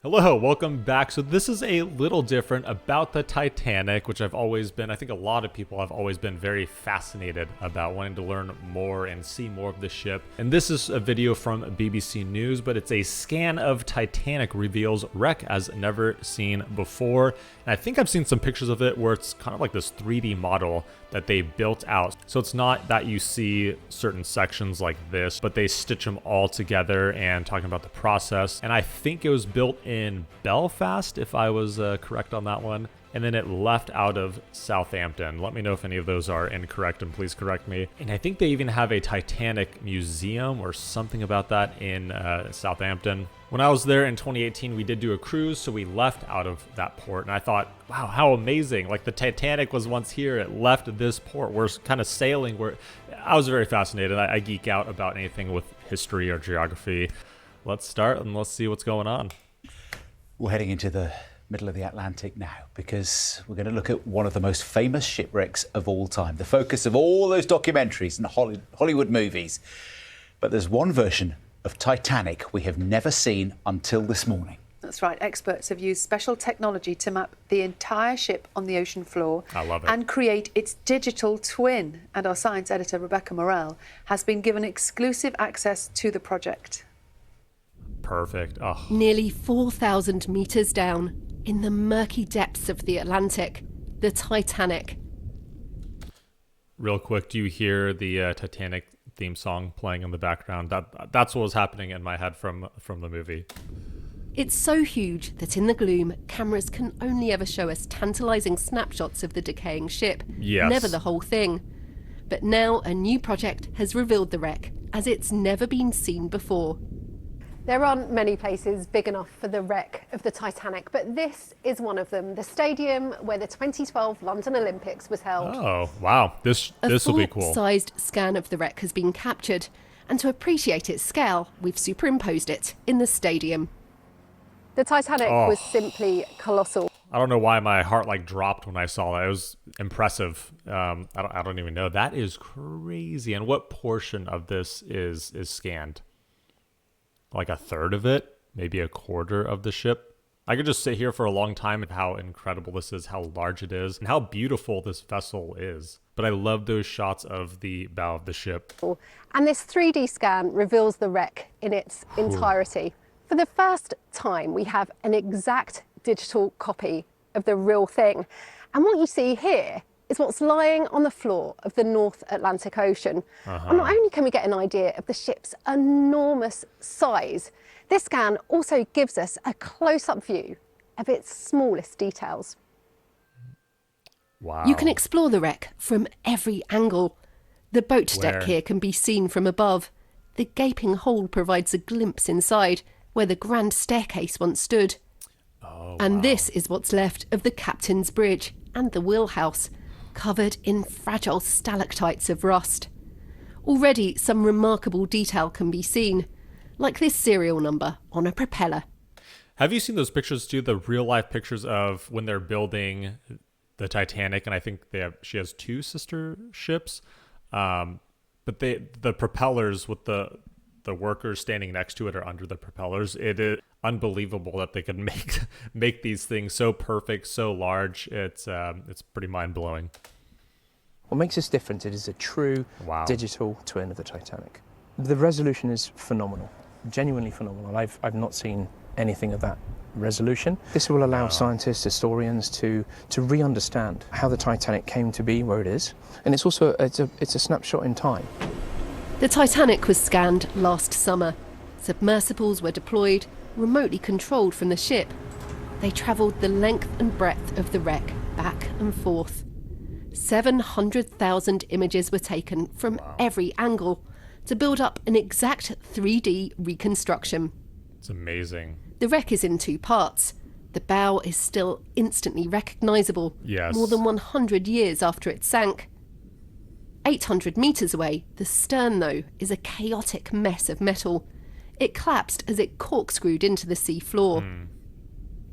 Hello, welcome back. So this is a little different about the Titanic, which I've always been, I think a lot of people have always been very fascinated about, wanting to learn more and see more of the ship. And this is a video from BBC News, but it's a scan of Titanic reveals wreck as never seen before. And I think I've seen some pictures of it where it's kind of like this 3D model that they built out. So it's not that you see certain sections like this, but they stitch them all together and talking about the process. And I think it was built in Belfast, if I was correct on that one. And then it left out of Southampton. Let me know if any of those are incorrect and please correct me. And I think they even have a Titanic museum or something about that in Southampton. When I was there in 2018, we did do a cruise, so we left out of that port. And I thought, wow, how amazing. Like the Titanic was once here, it left this port. We're kind of sailing where I was very fascinated. I geek out about anything with history or geography. Let's start and let's see what's going on. We're heading into the middle of the Atlantic now because we're going to look at one of the most famous shipwrecks of all time, the focus of all those documentaries and Hollywood movies. But there's one version of Titanic we have never seen until this morning. That's right. Experts have used special technology to map the entire ship on the ocean floor. I love it. And create its digital twin. And our science editor, Rebecca Morell, has been given exclusive access to the project. Perfect. Oh. Nearly 4,000 metres down, in the murky depths of the Atlantic, the Titanic. Real quick, do you hear the Titanic theme song playing in the background? That's what was happening in my head from the movie. It's so huge that in the gloom, cameras can only ever show us tantalising snapshots of the decaying ship, Yes. never the whole thing. But now a new project has revealed the wreck as it's never been seen before. There aren't many places big enough for the wreck of the Titanic, but this is one of them, the stadium where the 2012 London Olympics was held. Oh, wow. This will be cool. A full-sized scan of the wreck has been captured, and to appreciate its scale, we've superimposed it in the stadium. The Titanic was simply colossal. I don't know why my heart dropped when I saw that. It was impressive. I don't even know. That is crazy. And what portion of this is scanned? Like a third of it, maybe a quarter of the ship. I could just sit here for a long time and how incredible this is, how large it is, and how beautiful this vessel is. But I love those shots of the bow of the ship. And this 3D scan reveals the wreck in its entirety. For the first time, we have an exact digital copy of the real thing. And what you see here is what's lying on the floor of the North Atlantic Ocean. And not only can we get an idea of the ship's enormous size, this scan also gives us a close-up view of its smallest details. Wow. You can explore the wreck from every angle. The boat deck here can be seen from above. The gaping hole provides a glimpse inside, where the grand staircase once stood. And this is what's left of the captain's bridge and the wheelhouse, covered in fragile stalactites of rust. Already some remarkable detail can be seen, like this serial number on a propeller. Have you seen those pictures too, the real life pictures of when they're building the Titanic? And I think she has two sister ships, but the propellers with the workers standing next to it or under the propellers. It is unbelievable that they could make these things so perfect, so large. It's pretty mind-blowing. What makes this different, it is a true digital twin of the Titanic. The resolution is phenomenal, genuinely phenomenal. I've not seen anything of that resolution. This will allow scientists, historians to re-understand how the Titanic came to be where it is. And it's also it's a snapshot in time. The Titanic was scanned last summer. Submersibles were deployed, remotely controlled from the ship. They travelled the length and breadth of the wreck, back and forth. 700,000 images were taken from every angle to build up an exact 3D reconstruction. It's amazing. The wreck is in two parts. The bow is still instantly recognisable, more than 100 years after it sank. 800 metres away, the stern, though, is a chaotic mess of metal. It collapsed as it corkscrewed into the sea floor.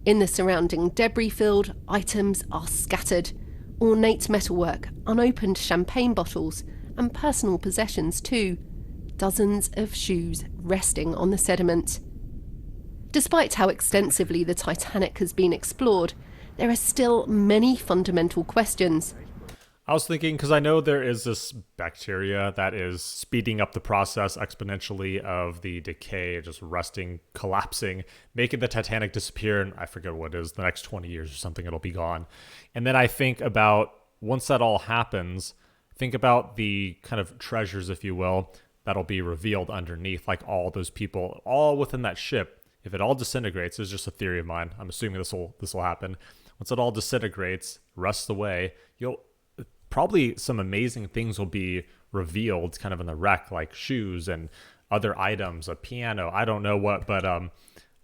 In the surrounding debris field, items are scattered. Ornate metalwork, unopened champagne bottles, and personal possessions too. Dozens of shoes resting on the sediment. Despite how extensively the Titanic has been explored, there are still many fundamental questions. I was thinking, because I know there is this bacteria that is speeding up the process exponentially of the decay, just rusting, collapsing, making the Titanic disappear, and I forget what it is, the next 20 years or something, it'll be gone. And then I think about, once that all happens, think about the kind of treasures, if you will, that'll be revealed underneath, like all those people, all within that ship. If it all disintegrates, it's just a theory of mine, I'm assuming this will happen. Once it all disintegrates, rusts away, probably some amazing things will be revealed kind of in the wreck, like shoes and other items, a piano, I don't know what, but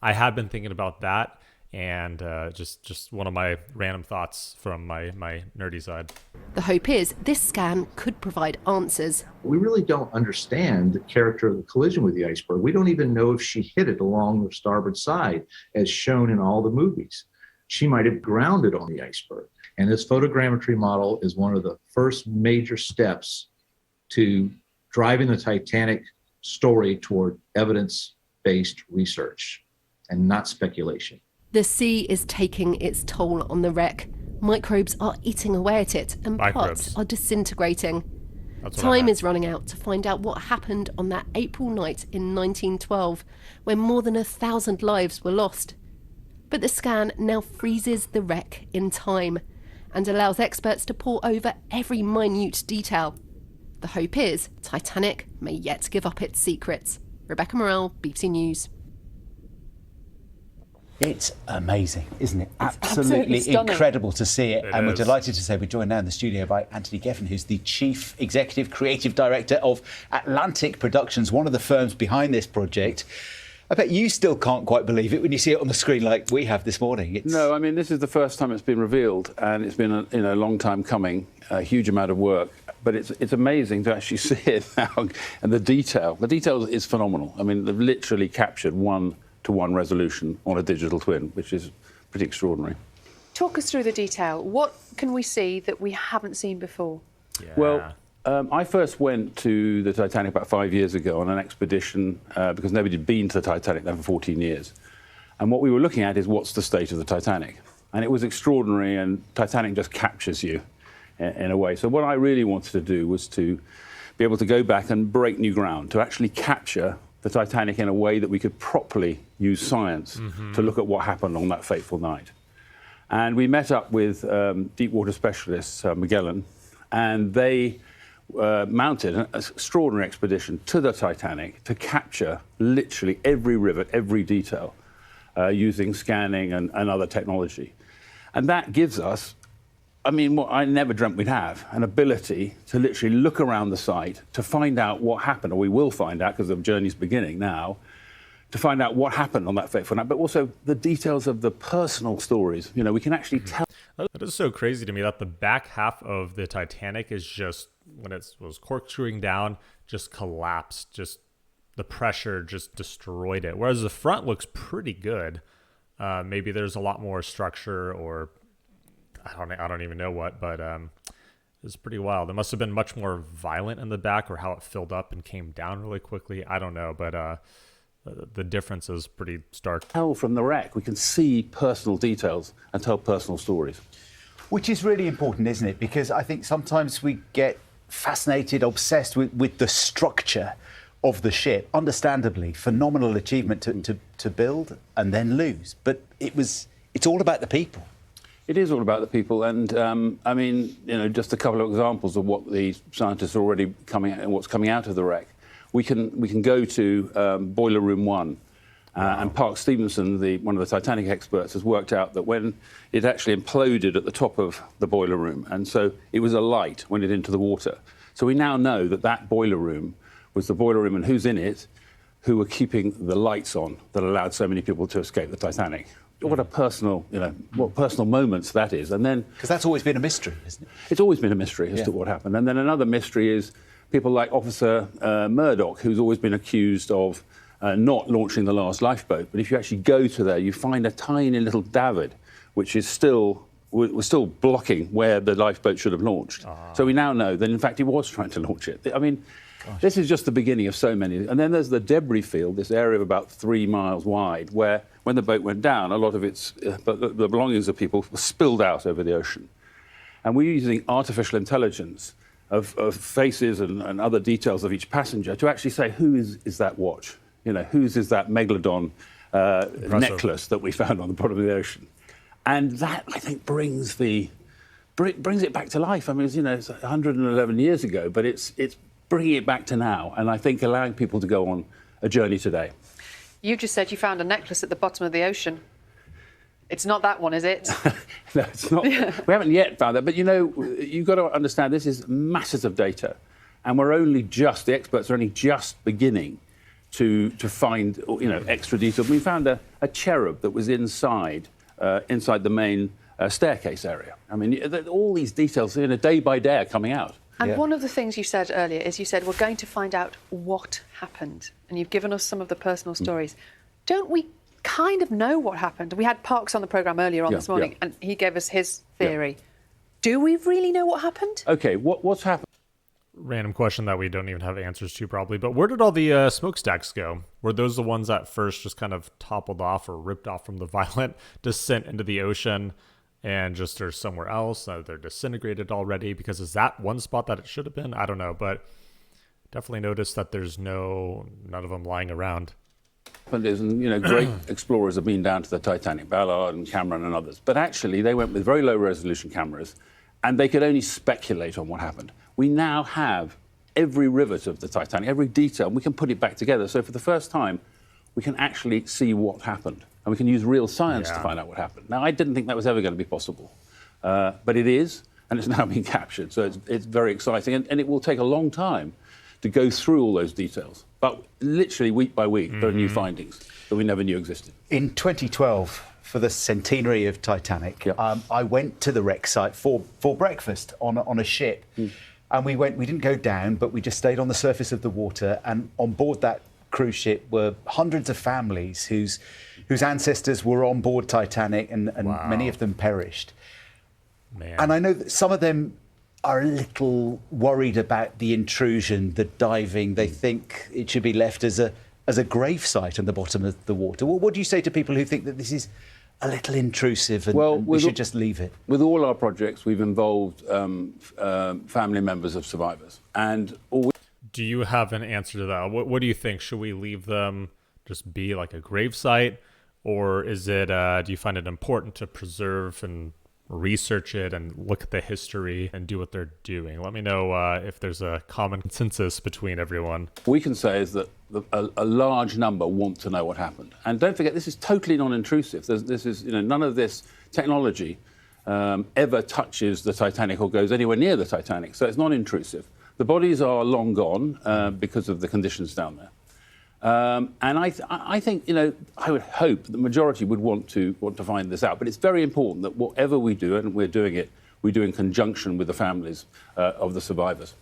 I have been thinking about that, and just one of my random thoughts from my nerdy side. The hope is this scan could provide answers. We really don't understand the character of the collision with the iceberg. We don't even know if she hit it along the starboard side, as shown in all the movies. She might have grounded on the iceberg. And this photogrammetry model is one of the first major steps to driving the Titanic story toward evidence-based research and not speculation. The sea is taking its toll on the wreck. Microbes are eating away at it, and parts are disintegrating. Time is running out to find out what happened on that April night in 1912, when more than 1,000 lives were lost. But the scan now freezes the wreck in time and allows experts to pore over every minute detail. The hope is Titanic may yet give up its secrets. Rebecca Morrell, BBC News. It's amazing, isn't it? Absolutely incredible to see it. And we're delighted to say we're joined now in the studio by Anthony Geffen, who's the Chief Executive Creative Director of Atlantic Productions, one of the firms behind this project. I bet you still can't quite believe it when you see it on the screen like we have this morning. No, I mean, this is the first time it's been revealed, and it's been a long time coming, a huge amount of work. But it's amazing to actually see it now, and the detail. The detail is phenomenal. I mean, they've literally captured one-to-one resolution on a digital twin, which is pretty extraordinary. Talk us through the detail. What can we see that we haven't seen before? Yeah. Well, I first went to the Titanic about 5 years ago on an expedition because nobody had been to the Titanic there for 14 years. And what we were looking at is what's the state of the Titanic. And it was extraordinary, and Titanic just captures you in a way. So what I really wanted to do was to be able to go back and break new ground, to actually capture the Titanic in a way that we could properly use science to look at what happened on that fateful night. And we met up with deep water specialists, Magellan, and they mounted an extraordinary expedition to the Titanic to capture literally every rivet, every detail, using scanning and other technology. And that gives us, I mean, what I never dreamt we'd have, an ability to literally look around the site to find out what happened, or we will find out because the journey's beginning now, to find out what happened on that fateful night, but also the details of the personal stories. You know, we can actually tell. That is so crazy to me that the back half of the Titanic is just, when it was corkscrewing down, just collapsed. Just the pressure just destroyed it. Whereas the front looks pretty good. Maybe there's a lot more structure, or I don't even know what, but it's pretty wild. It must have been much more violent in the back, or how it filled up and came down really quickly. I don't know, but the difference is pretty stark. Tell from the wreck, we can see personal details and tell personal stories. Which is really important, isn't it? Because I think sometimes we get fascinated, obsessed with the structure of the ship. Understandably, phenomenal achievement to build and then lose. But it's all about the people. It is all about the people, and I mean, you know, just a couple of examples of what the scientists are already coming at and what's coming out of the wreck. We can go to Boiler Room 1, and Park Stevenson, one of the Titanic experts, has worked out that when it actually imploded at the top of the boiler room, and so it was alight when it into the water. So we now know that boiler room was the boiler room, and who's in it, who were keeping the lights on that allowed so many people to escape the Titanic. What a personal, what personal moments that is. And then, because that's always been a mystery, isn't it? It's always been a mystery as to what happened. And then another mystery is people like Officer Murdoch, who's always been accused of not launching the last lifeboat. But if you actually go to there, you find a tiny little davit, which is was still blocking where the lifeboat should have launched. So we now know that, in fact, he was trying to launch it. I mean, This is just the beginning of so many. And then there's the debris field, this area of about 3 miles wide, where when the boat went down, a lot of its the belongings of people were spilled out over the ocean. And we're using artificial intelligence of faces and other details of each passenger to actually say, who is that watch? You know, whose is that megalodon necklace that we found on the bottom of the ocean? And that, I think, brings it back to life. I mean, it's 111 years ago, but it's bringing it back to now, and I think allowing people to go on a journey today. You just said you found a necklace at the bottom of the ocean. It's not that one, is it? No, it's not. We haven't yet found that, but you've got to understand this is masses of data, and the experts are only just beginning to find extra detail. We found a cherub that was inside the main staircase area. I mean, all these details, day by day, are coming out. And one of the things you said earlier is you said we're going to find out what happened, and you've given us some of the personal stories. Don't we kind of know what happened? We had Parks on the programme earlier on this morning, and he gave us his theory. Do we really know what happened? OK, what's happened? Random question that we don't even have answers to probably, but where did all the smokestacks go? Were those the ones that first just kind of toppled off or ripped off from the violent descent into the ocean and just they're somewhere else? They're disintegrated already? Because is that one spot that it should have been? I don't know, but definitely noticed that there's none of them lying around. Great explorers have been down to the Titanic, Ballard and Cameron and others, but actually they went with very low resolution cameras and they could only speculate on what happened. We now have every rivet of the Titanic, every detail, and we can put it back together. So for the first time, we can actually see what happened, and we can use real science to find out what happened. Now, I didn't think that was ever going to be possible, but it is, and it's now being captured. So it's very exciting, and it will take a long time to go through all those details. But literally, week by week, there are new findings that we never knew existed. In 2012, for the centenary of Titanic, I went to the wreck site for breakfast on a ship. And we didn't go down, but we just stayed on the surface of the water. And on board that cruise ship were hundreds of families whose ancestors were on board Titanic, and many of them perished. Man. And I know that some of them are a little worried about the intrusion, the diving. They think it should be left as a gravesite on the bottom of the water. Well, what do you say to people who think that this is a little intrusive and we should just leave it? With all our projects, we've involved family members of survivors. Do you have an answer to that? What do you think? Should we leave them just be like a gravesite? Or is it, do you find it important to preserve and research it and look at the history and do what they're doing? Let me know if there's a common consensus between everyone. What we can say is that a large number want to know what happened. And don't forget, this is totally non-intrusive. This is, none of this technology ever touches the Titanic or goes anywhere near the Titanic. So it's non-intrusive. The bodies are long gone because of the conditions down there. And I think, I would hope the majority would want to find this out. But it's very important that whatever we do, and we're doing it, we do in conjunction with the families of the survivors.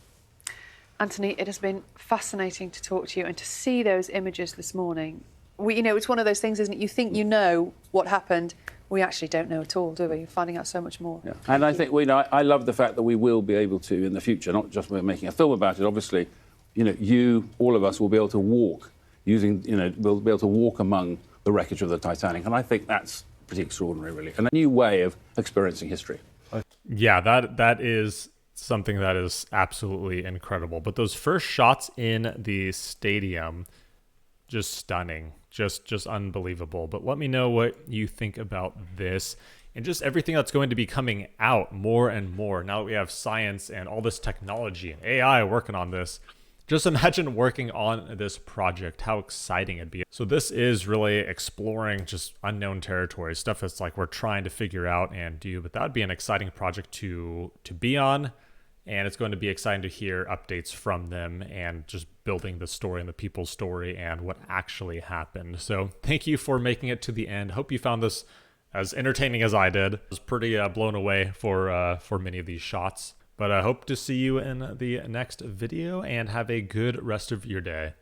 Anthony, it has been fascinating to talk to you and to see those images this morning. It's one of those things, isn't it? You think you know what happened. We actually don't know at all, do we? You're finding out so much more. Yeah. And I think, I love the fact that we will be able to, in the future, not just we're making a film about it, obviously, all of us will be able to walk we'll be able to walk among the wreckage of the Titanic. And I think that's pretty extraordinary, really. And a new way of experiencing history. Yeah, that is something that is absolutely incredible. But those first shots in the stadium, just stunning, just unbelievable. But let me know what you think about this and just everything that's going to be coming out more and more now that we have science and all this technology and AI working on this. Just imagine working on this project, how exciting it'd be. So this is really exploring just unknown territory, stuff that's like we're trying to figure out and do, but that'd be an exciting project to be on. And it's going to be exciting to hear updates from them and just building the story and the people's story and what actually happened. So thank you for making it to the end. Hope you found this as entertaining as I did. I was pretty blown away for many of these shots. But I hope to see you in the next video and have a good rest of your day.